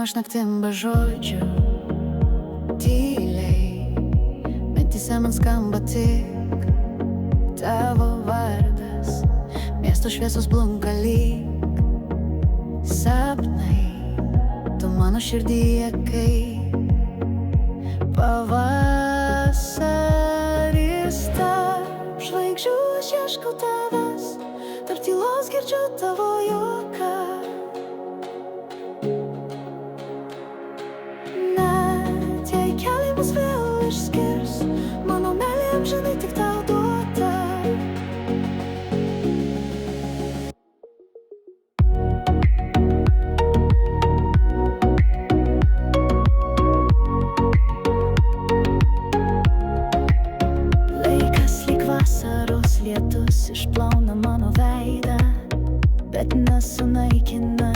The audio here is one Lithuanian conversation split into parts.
aš naktim be žodžių, tyliai, mintyse man skamba tik tavo vardas. Miesto šviesos blunka lyg sapnai, tu mano širdyje kaip pavasaris. Tarp žvaigždžių aš ieškau tavęs, tarp tylos girdžiu tavo juoką. Net jei keliai mus vėl išskirs, mano meilė amžinai tik tau duota. Laikas lyg vasaros lietus išplauna mano veidą, bet nesunaikina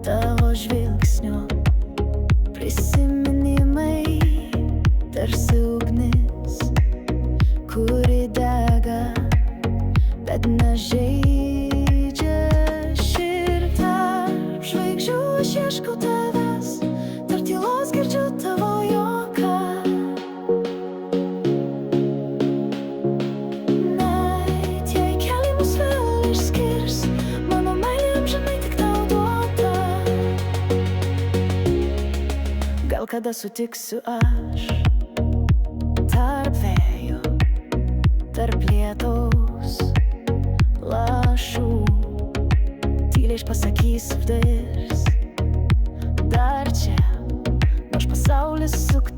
tavo žvilgsnio. Prisiminimai tarsi ugnis, kuri dega, bet nežeidžia širdį. Tarp žvaigždžių aš ieškau tavęs, tarp tylos girdžiu tavo juoką. Net jei keliai mus vėl išskirs, mano meilė amžinai tik tau duota. Gal kada sutiksiu aš tarp vėjo, tarp lietaus lašų, tyliai pasakys virs dar čia, nors pasaulis suktis